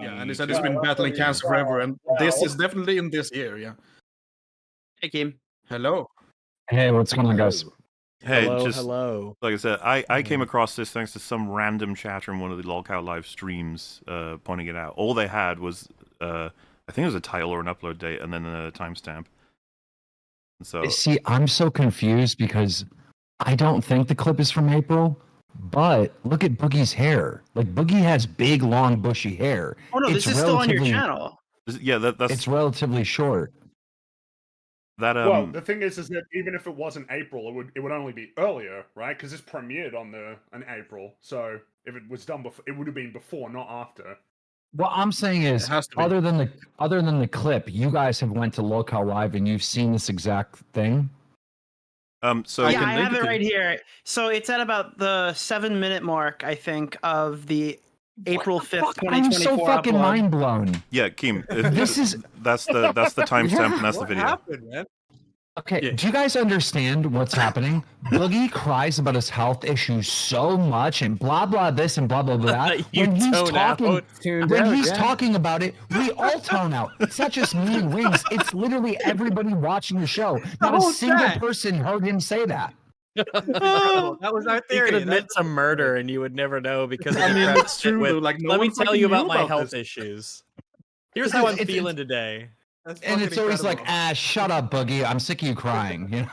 Yeah, and he said he's been battling cancer forever, and this is definitely in this year. Yeah. Hey, Keem. Hello. Hey, what's going on, guys? Hey, hello, just hello. like I said, I came across this thanks to some random chatter in one of the Lolcow live streams pointing it out. All they had was, I think it was a title or an upload date and then a timestamp. So See, I'm so confused because I don't think the clip is from April, but look at Boogie's hair. Like, Boogie has big, long, bushy hair. Oh no, this is still on your channel. yeah, that's It's relatively short. that. Well, the thing is that even if it wasn't April, it would only be earlier, right? Because this premiered on April, so if it was done before, it would have been before, not after. What I'm saying is, other than the clip, you guys have went to Lolcow Live and you've seen this exact thing. So yeah, I have it right here. So it's at about the 7-minute mark, I think, of the April 5th, 2024 I'm so fucking upload. mind blown. Yeah, Keem, that's the timestamp and that's the video. What happened, man? Okay, Yeah. do you guys understand what's happening? Boogie cries about his health issues so much and blah blah this and blah blah blah. When he's talking about it, we all tone out. It's not just me and Wings. It's literally everybody watching the show. Not a single person heard him say that. That was our theory. You could admit to murder and you would never know because I mean, it's true. with, Though, like, no let me one tell fucking you knew about my health this. issues. Here's how I'm feeling today. And it's always like, shut up, Boogie. I'm sick of you crying. You know?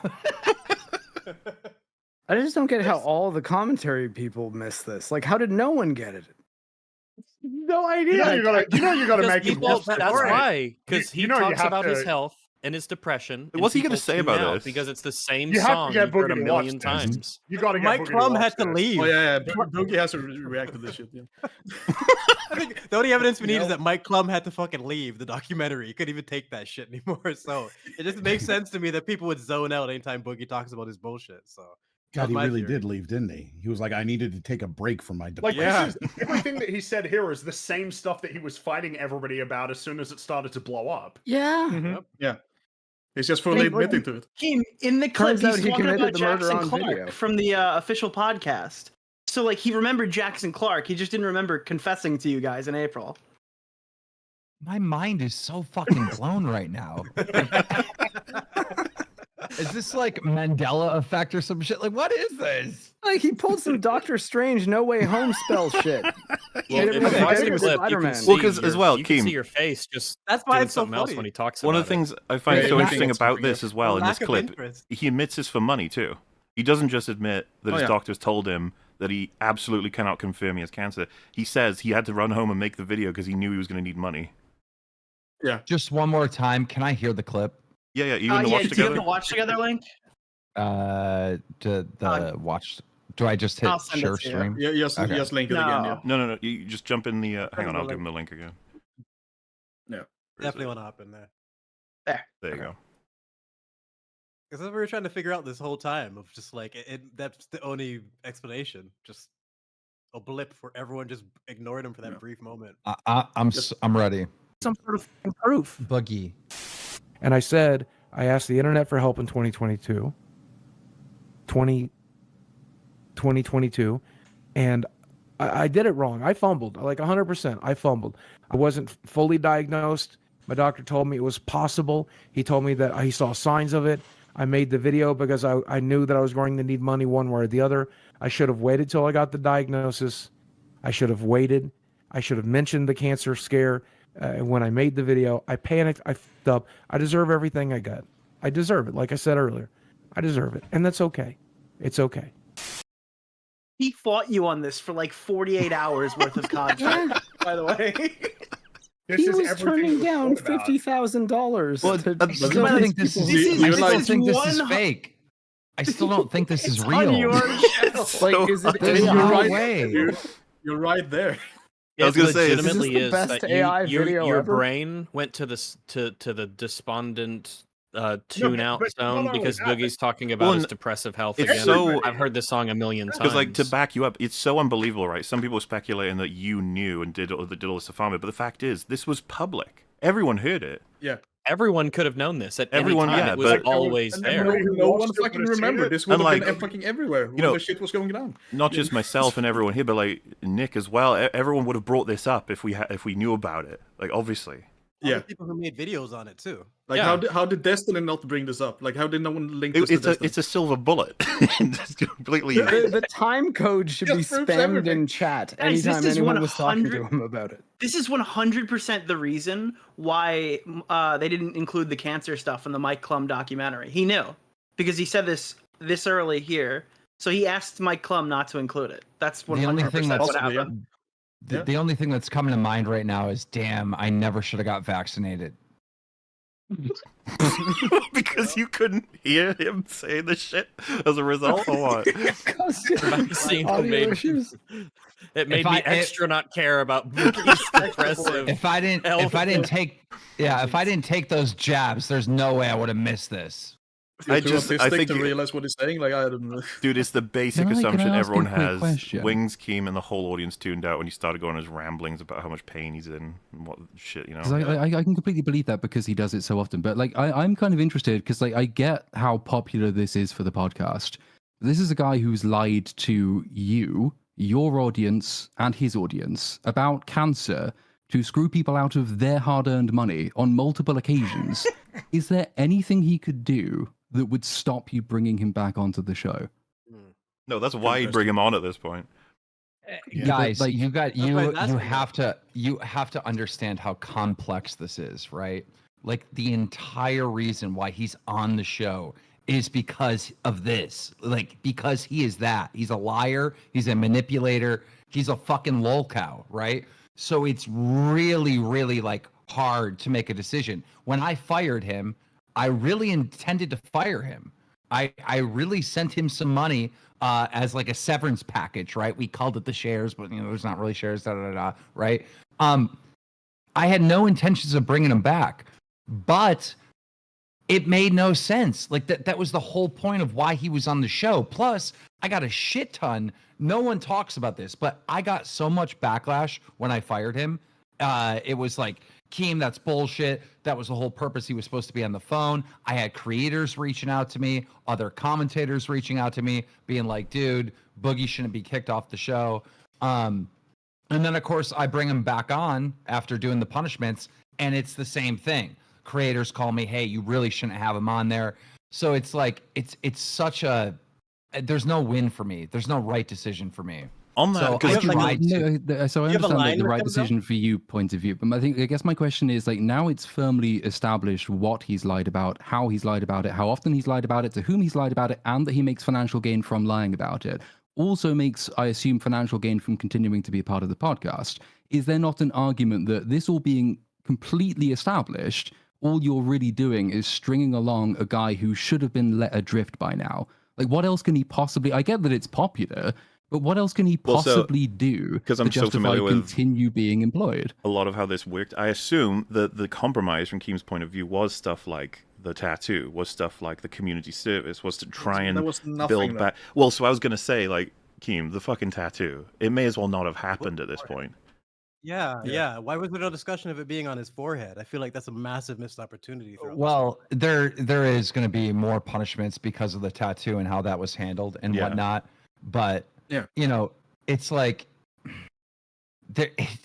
I just don't get how all the commentary people miss this. Like, how did no one get it? No idea. You know you gotta make it people, worse. that's why, because he talks about his to... health and his depression. What's he gonna say about this? Because it's the same you song have to you've heard a Boogie million to watch times. You gotta get Mike Boogie Plum to had to leave. Oh yeah. Boogie has to react to this shit. Yeah. I think the only evidence we need is that Mike Plum had to fucking leave the documentary. He couldn't even take that shit anymore. So it just makes sense to me that people would zone out anytime Boogie talks about his bullshit. So God, he really did leave, didn't he? He was like, I needed to take a break from my depression. Like, this is, everything that he said here is the same stuff that he was fighting everybody about as soon as it started to blow up. Yeah. Mm-hmm. Yeah. He's just fully admitting to it. In the clip, Turns out he's he talking committed about the murder Jackson on Clark video. from the official podcast. So, like, he remembered Jackson Clark. He just didn't remember confessing to you guys in April. My mind is so fucking blown right now. Is this like Mandela effect or some shit? Like, what is this? Like, he pulled some Doctor Strange No Way Home spell shit. Well, if you watch the clip, you can see as well, you can Keem. see your face just That's why doing it's so something else funny. when he talks One about of the things I find Yeah, so I interesting think it's about pretty this as well in Lack this of clip, interest. he admits this for money too. He doesn't just admit that his doctors told him that he absolutely cannot confirm he has cancer. He says he had to run home and make the video because he knew he was going to need money. Yeah. Just one more time. Can I hear the clip? Yeah. You in the watch do you together? have the watch together link? Watch. Do I just hit I'll send it share to you. stream? Yeah, just link it again. Yeah. No. You just jump in the. Hang on, I'll give him the link again. No. Definitely want to hop in there. There you go. Because that's what we were trying to figure out this whole time of just like that's the only explanation. Just a blip where everyone just ignored him for that brief moment. I'm ready. Some sort of proof. Boogie. And I asked the internet for help in 2022, and I did it wrong. I fumbled, like 100%. I fumbled. I wasn't fully diagnosed. My doctor told me it was possible. He told me that he saw signs of it. I made the video because I knew that I was going to need money one way or the other. I should have waited till I got the diagnosis. I should have waited. I should have mentioned the cancer scare. When I made the video, I panicked. I fucked up. I deserve everything I got. I deserve it. Like I said earlier, I deserve it. And that's okay. It's okay. He fought you on this for like 48 hours worth of content, by the way. He was turning down $50,000. Well, I still think this is fake. I still don't think this is real. Like, there's no way. You're right there. I was gonna say, legitimately is this the best AI video your ever? brain went to this to the despondent tune out zone because Boogie's talking about his depressive health it's again. so- I've heard this song a million times. Because, like, to back you up, it's so unbelievable, right? Some people are speculating that you knew and did all this to farm it, but the fact is, this was public. Everyone heard it. Yeah. everyone could have known this at Everyone, any time. yeah, It was but- always And there. no one fucking remembered. This would have been Unlike- fucking everywhere when the shit was going down. Not just myself and everyone here, but like Nick as well. Everyone would have brought this up if we knew about it. Like obviously. Yeah, people who made videos on it too. Like how did Destiny not bring this up? Like how did no one link this to Destiny? It's a silver bullet. It's completely. The time code should be Just proves spammed everything. in chat Guys, anytime this is anyone was talking to 100 him about it. This is 100% the reason why they didn't include the cancer stuff in the Mike Klum documentary. He knew because he said this early here, so he asked Mike Klum not to include it. That's 100% what happened. The only thing that's coming to mind right now is, damn, I never should have got vaccinated. Because you couldn't hear him say the shit as a result, or what? Vaccine Audio made, issues. it made me extra not care about Boogie's aggressive. If I didn't take those jabs, there's no way I would have missed this. I think to realize what he's saying. Like I don't know. Dude, it's the basic Can I assumption ask everyone a quick has. question? Wings, Keem, and the whole audience tuned out when he started going on his ramblings about how much pain he's in and what shit, you know. 'Cause I can completely believe that because he does it so often. But like, I'm kind of interested because like I get how popular this is for the podcast. This is a guy who's lied to you, your audience, and his audience about cancer to screw people out of their hard-earned money on multiple occasions. Is there anything he could do that would stop you bringing him back onto the show? No, that's why you bring him on at this point. Guys, like- you That's have to understand how complex this is, right? Like the entire reason why he's on the show is because of this. Like because he is that. He's a liar, he's a manipulator, he's a fucking lolcow, right? So it's really, really like hard to make a decision. When I fired him, I really intended to fire him. I really sent him some money as like a severance package, right? We called it the shares, but there's not really shares, right? I had no intentions of bringing him back, but it made no sense. Like that was the whole point of why he was on the show. Plus, I got a shit ton. No one talks about this, but I got so much backlash when I fired him. It was like, Keem, that's bullshit. That was the whole purpose. He was supposed to be on the phone. I had creators reaching out to me, other commentators reaching out to me, being like, dude, Boogie shouldn't be kicked off the show. And then, of course, I bring him back on after doing the punishments, and it's the same thing. Creators call me, hey, you really shouldn't have him on there. So it's like, it's such a, there's no win for me. There's no right decision for me. On that, So I understand like, the right decision decision for you point of view, but I guess my question is like now it's firmly established what he's lied about, how he's lied about it, how often he's lied about it, to whom he's lied about it, and that he makes financial gain from lying about it. Also makes, I assume, financial gain from continuing to be a part of the podcast. Is there not an argument that this all being completely established, all you're really doing is stringing along a guy who should have been let adrift by now? Like, what else can he possibly? I get that it's popular. But what else can he possibly do because to I'm so justify familiar with continue being employed? a lot of how this worked. I assume that the compromise from Keem's point of view was stuff like the tattoo, was stuff like the community service, was to try and There was nothing build there. back. Well, so I was going to say, like, Keem, the fucking tattoo, it may as well not have happened at this point. Yeah. Why was there no discussion of it being on his forehead? I feel like that's a massive missed opportunity. Well, there is going to be more punishments because of the tattoo and how that was handled and whatnot. But it's like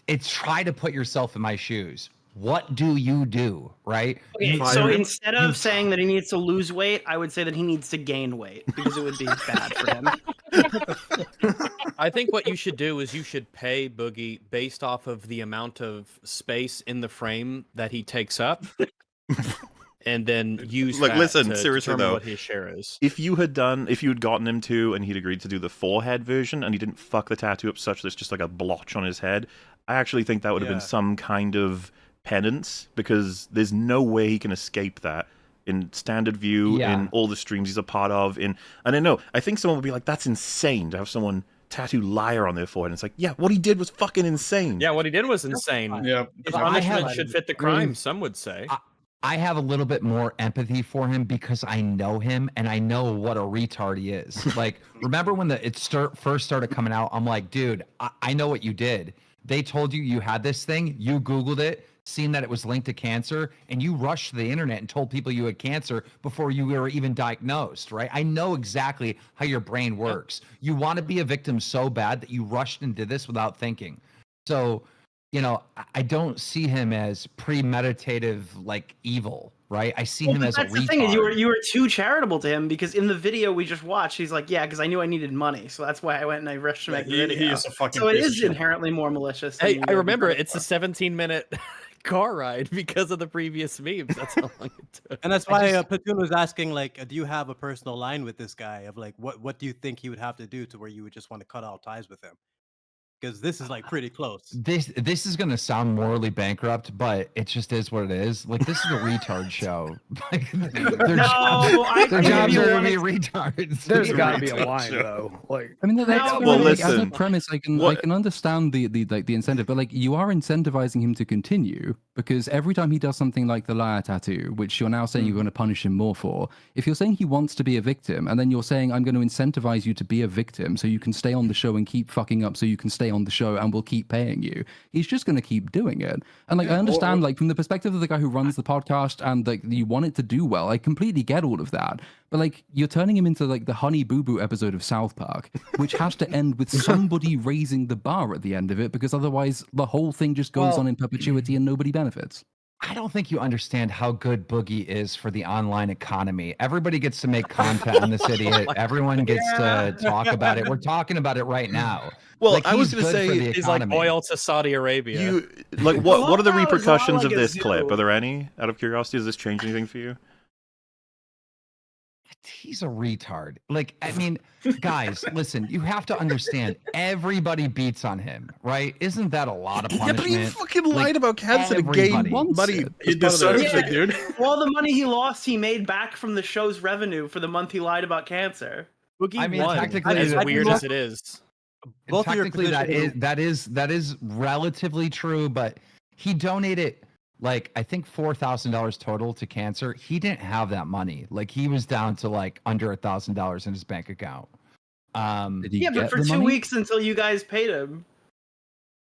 it's try to put yourself in my shoes. What do you do, right? Okay, so instead of saying that he needs to lose weight, I would say that he needs to gain weight because it would be bad for him. I think what you should do is you should pay Boogie based off of the amount of space in the frame that he takes up, and then use Like, that listen, to seriously determine though, what his share is. if you had gotten him to, and he'd agreed to do the forehead version, and he didn't fuck the tattoo up such that it's just like a blotch on his head, I actually think that would have been some kind of penance, because there's no way he can escape that in standard view, in all the streams he's a part of. I don't know. I think someone would be like, "That's insane to have someone tattoo liar on their forehead." And it's like, yeah, what he did was fucking insane. Yeah, what he did was insane. Yeah, His punishment should fit the crime. Some would say. I have a little bit more empathy for him because I know him and I know what a retard he is. Like, remember when first started coming out? I'm like, dude, I know what you did. They told you had this thing. You Googled it. seen that it was linked to cancer, and you rushed to the internet and told people you had cancer before you were even diagnosed, right? I know exactly how your brain works. You want to be a victim so bad that you rushed and did this without thinking. So, you know, I don't see him as premeditative, like evil, right? I see him as a retard. That's the thing, you were too charitable to him, because in the video we just watched, he's like, yeah, because I knew I needed money, so that's why I went and I rushed to make the video. He is a fucking so it piece of is shit. inherently more malicious. Hey, I remember it's a 17-minute car ride because of the previous memes. That's how long it took. And that's why Platoon was asking, like, do you have a personal line with this guy of like, what do you think he would have to do to where you would just want to cut all ties with him? Because this is like pretty close. This is gonna sound morally bankrupt, but it just is what it is. Like, this is a retard show. Like, their jobs are to be retards. There's got to be a line though. Like, I mean, that's well, like, as a listen, premise, I can understand the incentive, but like you are incentivizing him to continue because every time he does something like the liar tattoo, which you're now saying you're going to punish him more for, if you're saying he wants to be a victim, and then you're saying I'm going to incentivize you to be a victim so you can stay on the show and keep fucking up, so you can stay on the show and we'll keep paying you, he's just going to keep doing it. And like I understand, like from the perspective of the guy who runs the podcast and like you want it to do well, I completely get all of that. But like you're turning him into like the Honey Boo Boo episode of South Park, which has to end with somebody raising the bar at the end of it, because otherwise the whole thing just goes on in perpetuity and nobody benefits. I don't think you understand how good Boogie is for the online economy. Everybody gets to make content on this idiot. Everyone gets to talk about it. We're talking about it right now. Well, like, I was he's going to good for say the he's like economy. oil to Saudi Arabia. Like, what are the Clubhouse is repercussions all of like a this zoo. clip? Are there any? Out of curiosity, does this change anything for you? He's a retard. Like, I mean, guys, listen, you have to understand, everybody beats on him, right? Isn't that a lot of punishment? Yeah, but he fucking lied Like, about cancer to everybody gain wants money. it. He deserves Yeah. it, dude. All the money he lost, he made back from the show's revenue for the month he lied about cancer. Boogie I mean, won, technically, as I weird think as it is. Both of your technically that is relatively true, but he donated like I think $4,000 total to cancer. He didn't have that money. Like, he was down to like under $1,000 in his bank account. Did he Yeah, but get for the 2 money? weeks until you guys paid him.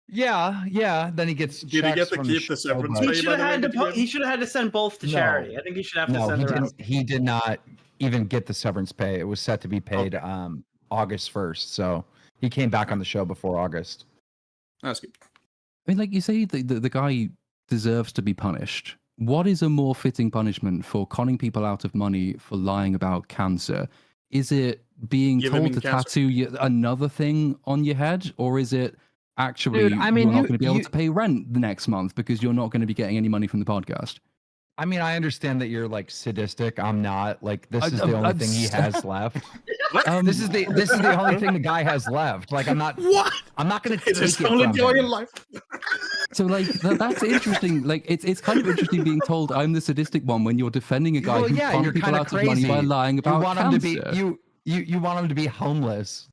Yeah. Then he gets. Did he checks get to from keep the show, severance but- pay? He should have had to. He should have had to send both to No. charity. I think he should have to No, send he the rest. didn't. He did not even get the severance pay. It was set to be paid August 1st. So he came back on the show before August. That's good. I mean, like you say, the guy deserves to be punished. What is a more fitting punishment for conning people out of money for lying about cancer? Is it being Giving told him to cancer. tattoo another thing on your head, or is it actually Dude, I mean, you're not you- going to be able you- to pay rent the next month because you're not going to be getting any money from the podcast? I mean, I understand that you're like sadistic. I'm not. Like, this is the only I'm thing he has left. Um, This is the only thing the guy has left. Like, I'm not. What? I'm not going to It's take his it only from joy in him. life. So like that's interesting. Like it's kind of interesting being told I'm the sadistic one when you're defending a guy Well, who yeah, conned you're people kind of out of money crazy. by lying You about want cancer. him to be you want him to be homeless.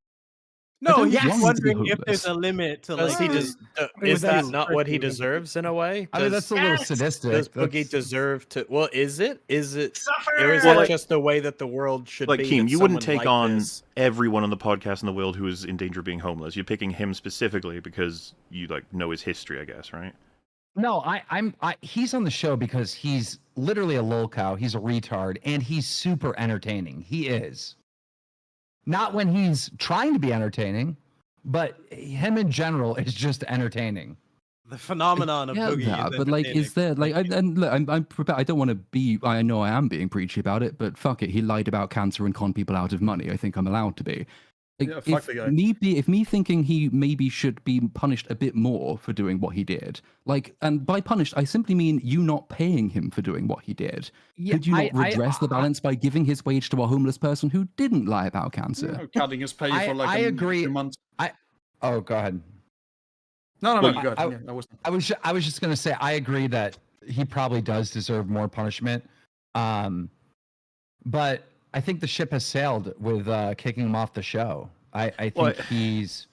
No, don't he's want him to be wondering if homeless. there's a limit to Does like. he his- is that that's not what he tricky. deserves in a way? I mean, Does- that's a little Yes! sadistic. Does Boogie That's- deserve to? Well, is it? Is it? Suffer. Or is Well, that like- just the way that the world should Like, be? Keem, that you wouldn't someone take like on this- everyone on the podcast in the world who is in danger of being homeless. You're picking him specifically because you like know his history, I guess, right? No, he's on the show because he's literally a lol cow. He's a retard, and he's super entertaining. He is. Not when he's trying to be entertaining, but him in general is just entertaining. The phenomenon of Yeah, Boogie. that, is but like, is there like, entertaining. and look, I'm prepared. I don't want to be. I know I am being preachy about it, but fuck it. He lied about cancer and conned people out of money. I think I'm allowed to be. Like, Yeah, fuck the guy. if me thinking he maybe should be punished a bit more for doing what he did, like, and by punished I simply mean you not paying him for doing what he did. Yeah, Could you not redress the balance by giving his wage to a homeless person who didn't lie about cancer? Cutting his pay for like I a agree. month. Oh, go ahead. No, Well, go ahead. Yeah, I was just gonna say I agree that he probably does deserve more punishment, but I think the ship has sailed with kicking him off the show. I think Well, he's.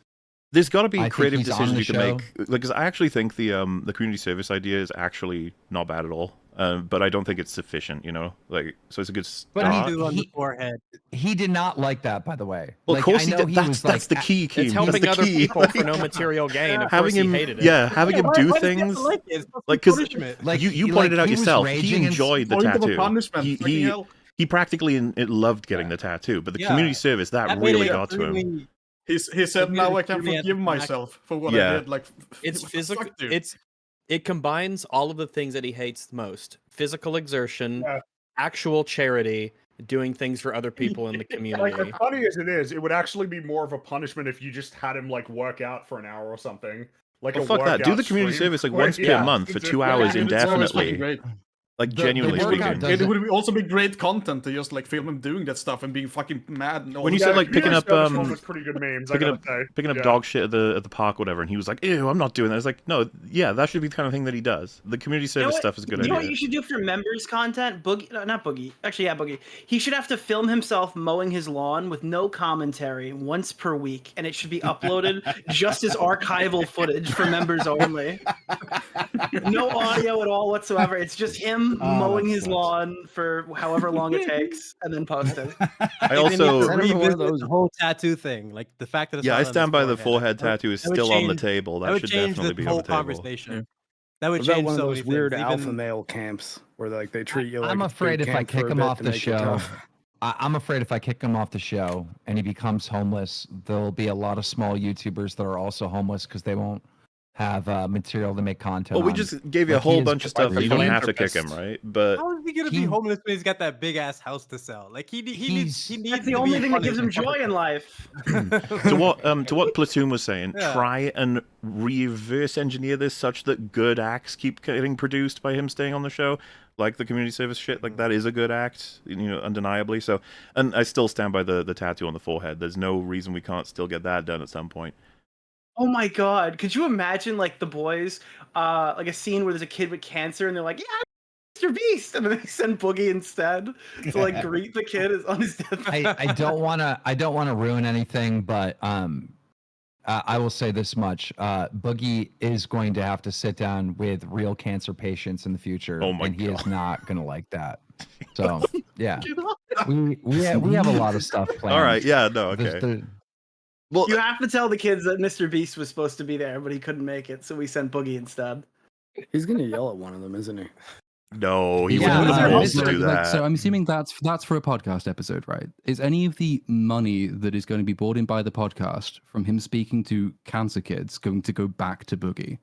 There's got to I be think creative he's on decisions the you can show. make. Because I actually think the community service idea is actually not bad at all. but I don't think it's sufficient. Like so it's a good But start. On the forehead. he did not like that, by the way. Well, like, of course I know he did. was That's the like, key, Keem. It's helping That's other the key. people for no material gain. Of course, having him, he hated it. having him do things. Like, because you pointed it out he was yourself. He raging and enjoyed the Point of a tattoo. punishment, fucking hell. He practically loved getting the tattoo, but the community service that made really it got to him. He said, made "Now it I can extremely forgive anticlimactic. myself for what Yeah. I did." Like, It's what the physical. fuck, dude? It combines all of the things that he hates the most: physical exertion, Yeah. actual charity, doing things for other people in the Like, community. as funny as it is, it would actually be more of a punishment if you just had him like work out for an hour or something. Like Well, a fuck that. Do workout the community stream service like where- once per yeah, month for it's 2 a- hours Yeah, it's always fucking indefinitely. great. Like The genuinely workout speaking. does It would also be great content to just like film him doing that stuff and being fucking mad. And all When you that. said like picking community up service one was pretty good memes. I gotta say. picking up Yeah. dog shit at the park, or whatever, and he was like, "Ew, I'm not doing that." I was like, "No, yeah, that should be the kind of thing that he does." The community service stuff is a good You know what idea. you should do for members content? Boogie, not Boogie. Actually, yeah, Boogie. He should have to film himself mowing his lawn with no commentary once per week, and it should be uploaded just as archival footage for members only. No audio at all whatsoever. It's just him mowing that his sucks. lawn for however long it takes, and then posting. I also, revisit the whole tattoo thing. Like the fact that it's yeah, not I on stand his by the forehead. forehead tattoo is That would still on the change- table. That That would should change definitely the be whole on the table. conversation. That would Was that change one of so those many weird things. alpha Even- male camps where like they treat you like I'm it's afraid boot if I camp kick for a him bit off to the make you show, tough? I'm afraid if I kick him off the show and he becomes homeless, there'll be a lot of small YouTubers that are also homeless because they won't have material to make content. Well, we on. just gave you a Like, he whole is bunch of stuff. a You don't have to kick him, philanthropist. right? But How is he gonna be homeless when he's got that big ass house to sell? Like he needs. That's the only thing that gives him joy in life. to what Platoon was saying, Yeah. try and reverse engineer this such that good acts keep getting produced by him staying on the show, like the community service shit. Like that is a good act, undeniably. So, and I still stand by the tattoo on the forehead. There's no reason we can't still get that done at some point. Oh my god! Could you imagine like the boys, like a scene where there's a kid with cancer and they're like, "Yeah, Mr. Beast," and then they send Boogie instead to like greet the kid on his deathbed. I don't want to ruin anything, but I will say this much: Boogie is going to have to sit down with real cancer patients in the future, and he is not going to like that. So yeah, we have a lot of stuff planned. All right, yeah, no, okay. Well, you have to tell the kids that Mr. Beast was supposed to be there, but he couldn't make it, so we sent Boogie instead. He's gonna yell at one of them, isn't he? No, he Yeah, wouldn't have balls so, to do that. so I'm assuming that's for a podcast episode, right? Is any of the money that is going to be brought in by the podcast from him speaking to cancer kids going to go back to Boogie?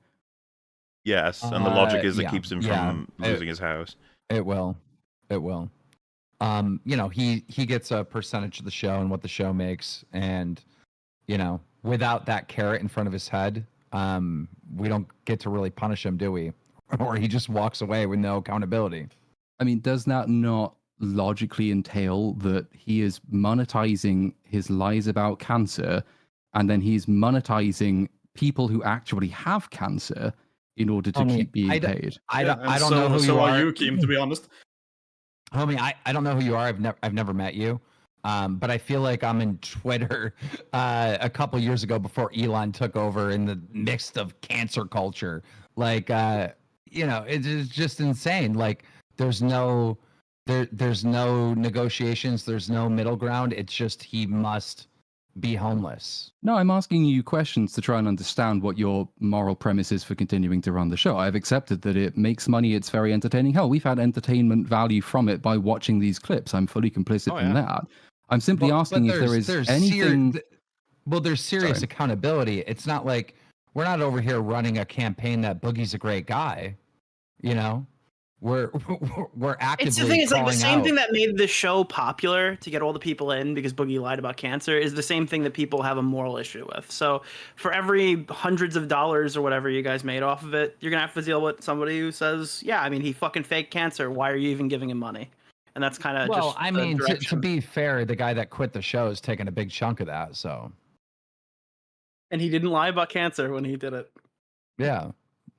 Yes, and the logic is it yeah, keeps him yeah. from losing his house. It will. He gets a percentage of the show and what the show makes, and without that carrot in front of his head, we don't get to really punish him, do we? Or he just walks away with no accountability. I mean, does that not logically entail that he is monetizing his lies about cancer, and then he's monetizing people who actually have cancer in order to keep being paid? I don't know who you so are. you, Keem, to be honest. Homie, I don't know who you are. I've never met you. But I feel like I'm in Twitter a couple years ago before Elon took over in the midst of cancer culture. Like, it is just insane. Like, there's no negotiations. There's no middle ground. It's just he must be homeless. No, I'm asking you questions to try and understand what your moral premise is for continuing to run the show. I've accepted that it makes money. It's very entertaining. Hell, we've had entertainment value from it by watching these clips. I'm fully complicit in that. I'm simply asking if there is anything. There's serious accountability. It's not like we're not over here running a campaign that Boogie's a great guy. We're actively. It's the thing. It's like the same out. thing that made the show popular to get all the people in because Boogie lied about cancer is the same thing that people have a moral issue with. So for every hundreds of dollars or whatever you guys made off of it, you're gonna have to deal with somebody who says, "Yeah, I mean, he fucking faked cancer. Why are you even giving him money?" And that's kind of just. I mean, to be fair, the guy that quit the show is taking a big chunk of that. So. And he didn't lie about cancer when he did it. Yeah.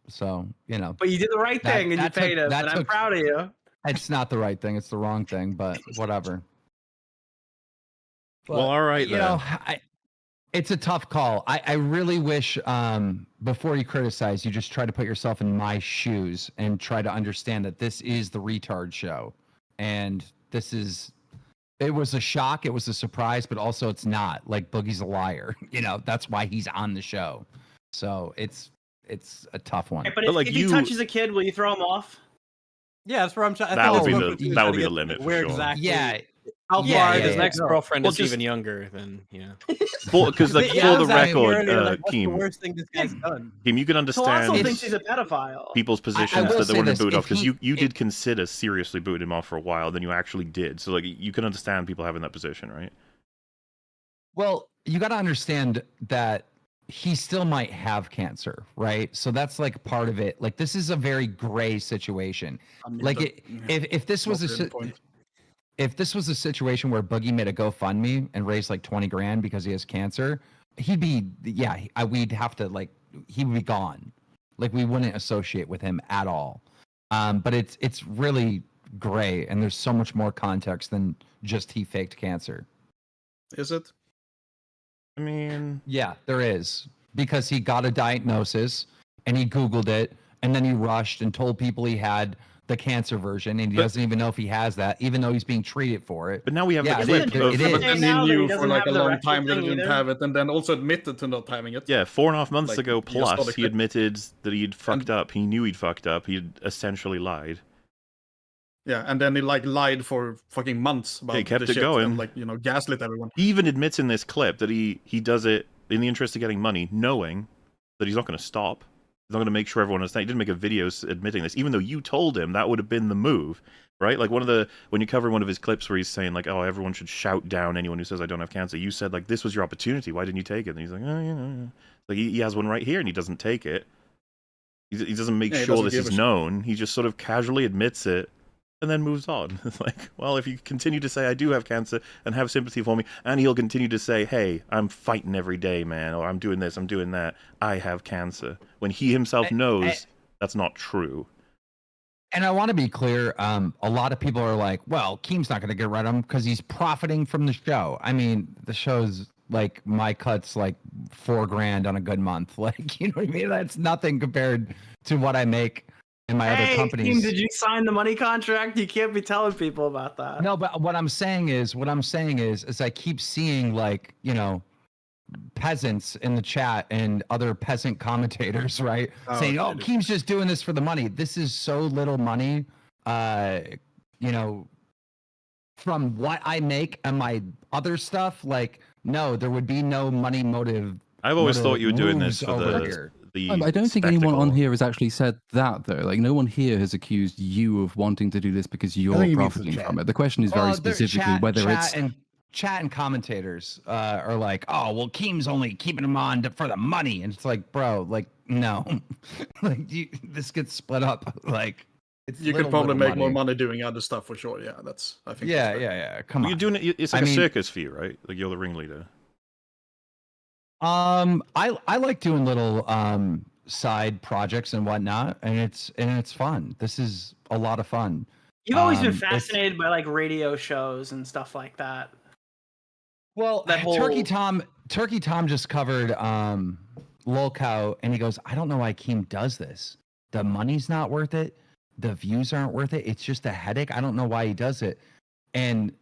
So, But you did the right thing and you paid him, and I'm proud of you. It's not the right thing. It's the wrong thing, but whatever. Well, all right, then. It's a tough call. I really wish before you criticize, you just try to put yourself in my shoes and try to understand that this is the retard show. And it was a shock, it was a surprise, but also it's not. Like Boogie's a liar. That's why he's on the show. So it's a tough one. Okay, but if he touches a kid, will you throw him off? Yeah, that's where I'm trying. That would be the limit. Where for sure. exactly? Yeah. How Yeah, far if his does next it go? girlfriend Well, is just- even younger, then yeah. Because like Yeah, for the I was asking record, earlier, like, what's the Keem, worst thing this guy's done? Keem, you can Colossal understand thinks he's a pedophile. people's positions will that they say want to this, boot if off because he- you did consider seriously booting him off for a while, then you actually did. So like you can understand people having that position, right? Well, you got to understand that he still might have cancer, right? So that's like part of it. Like this is a very gray situation. Like if this was if this was a situation where Boogie made a GoFundMe and raised like 20 grand because he has cancer, we'd have to he would be gone. Like we wouldn't associate with him at all. But it's really gray, and there's so much more context than just he faked cancer. Is it? I mean, yeah, there is, because he got a diagnosis and he Googled it, and then he rushed and told people he had the cancer version, and he doesn't even know if he has that, even though he's being treated for it. But now we have Yeah, the clip of it But is. then he knew for like a long time that he didn't have it, and then also admitted to not having it. Yeah, 4.5 months Like, ago you just saw plus, the he clip. admitted that he'd fucked up. He knew he'd fucked up. He'd essentially lied. Yeah, and then he lied for fucking months about He kept the it shit going. and gaslit everyone. He even admits in this clip that he does it in the interest of getting money, knowing that he's not going to stop. He's not going to make sure everyone understands. He didn't make a video admitting this, even though you told him that would have been the move, right? Like when you cover one of his clips where he's saying like, "Oh, everyone should shout down anyone who says I don't have cancer." You said like, "This was your opportunity. Why didn't you take it?" And he's like, "Oh, yeah." Like he has one right here, and he doesn't take it. He doesn't make Yeah, he sure doesn't this give is a shit. known. He just sort of casually admits it. And then moves on. It's like, well, if you continue to say I do have cancer and have sympathy for me, and he'll continue to say, hey, I'm fighting every day, man, or I'm doing this, I'm doing that, I have cancer, when he himself knows that's not true. And I want to be clear, a lot of people are like, well, Keem's not going to get rid of him because he's profiting from the show. I mean, the show's like, my cut's like $4 grand on a good month. Like, you know what I mean? That's nothing compared to what I make in my other companies. Team, did you sign the money contract? You can't be telling people about that. No, but what I'm saying is I keep seeing peasants in the chat and other peasant commentators, right? Saying, oh, Keem's just doing this for the money. This is so little money, from what I make and my other stuff. Like, no, there would be no money motive. I've always thought you were doing this for here. I don't think anyone on here has actually said that, though. Like, no one here has accused you of wanting to do this because you're profiting from it. The question is very specifically whether it's... Chat and commentators are like, oh, well, Keem's only keeping him on for the money. And it's like, bro, like, no. This gets split up. Like, you could probably make more money doing other stuff for sure. Yeah, I think. Yeah. Come on. You're doing it. It's like a circus for you, right? Like you're the ringleader. I like doing little side projects and whatnot, and it's fun. This is a lot of fun. You've always been fascinated by like radio shows and stuff like that. Well, Turkey Tom just covered Lolcow, and he goes, I don't know why Keem does this. The money's not worth it. The views aren't worth it. It's just a headache. I don't know why he does it. And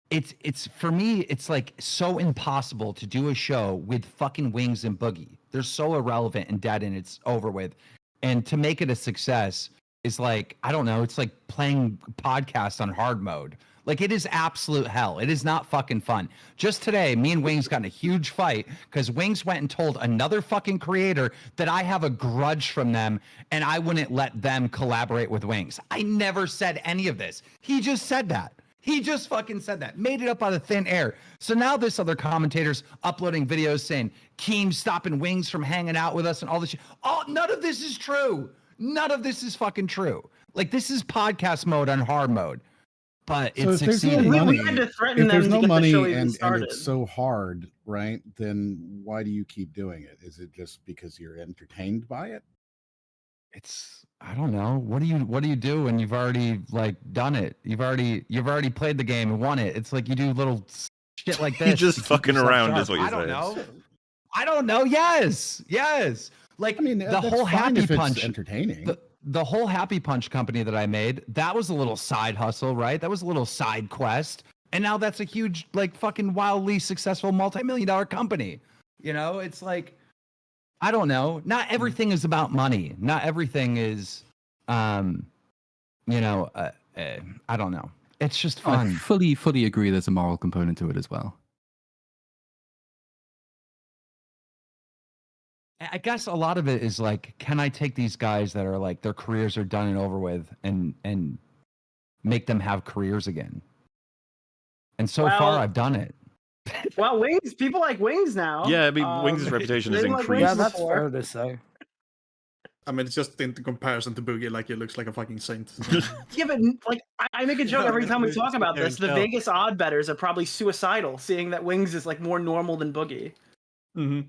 it's for me, it's like so impossible to do a show with fucking Wings and Boogie. They're so irrelevant and dead, and it's over with. And to make it a success is like, I don't know, it's like playing podcasts on hard mode. Like, it is absolute hell. It is not fucking fun. Just today, me and Wings got in a huge fight because Wings went and told another fucking creator that I have a grudge from them and I wouldn't let them collaborate with Wings. I never said any of this. He just said that. He just fucking said that. Made it up out of thin air. So now this other commentator's uploading videos saying, Keem's stopping Wings from hanging out with us and all this shit. Oh, none of this is true. None of this is fucking true. Like, this is podcast mode on hard mode. But So it's if there's succeeding. no money, We had to threaten if there's them no to get the money show even and started. it's so hard, right? Then why do you keep doing it? Is it just because you're entertained by it? It's, I don't know. What do you do when you've already like done it? You've already played the game and won it. It's like you do little shit like this. just to keep fucking yourself around sharp. is what you're I don't saying. know. I don't know. Yes. Like I mean, the that's whole fine Happy if it's Punch, entertaining. the whole Happy Punch company that I made, that was a little side hustle, right? That was a little side quest. And now that's a huge, like, fucking wildly successful multi-million-dollar company. You know, it's like, I don't know. Not everything is about money. Not everything is, I don't know. It's just I fun. fully agree. There's a moral component to it as well. I guess a lot of it is like, can I take these guys that are like their careers are done and over with and make them have careers again? And so far, I've done it. Well, Wings, people like Wings now. Yeah, I mean, Wings' reputation has they didn't like increased. Wings Yeah, that's before. fair to say. I mean, it's just in comparison to Boogie, like he looks like a fucking saint. Yeah, but like I make a joke every time we talk about this. The Vegas odd bettors are probably suicidal, seeing that Wings is like more normal than Boogie. Mm-hmm.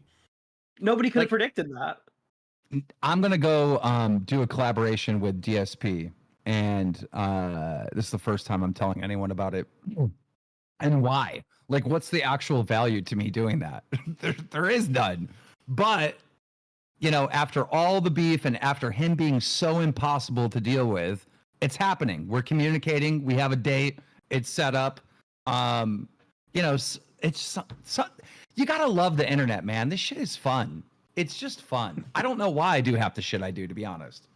Nobody could have predicted that. I'm gonna go do a collaboration with DSP, and this is the first time I'm telling anyone about it. And why? Like, what's the actual value to me doing that? there is none. But you know, after all the beef and after him being so impossible to deal with, it's happening. We're communicating. We have a date. It's set up. You know, it's you gotta love the internet, man. This shit is fun. It's just fun. I don't know why I do half the shit I do, to be honest.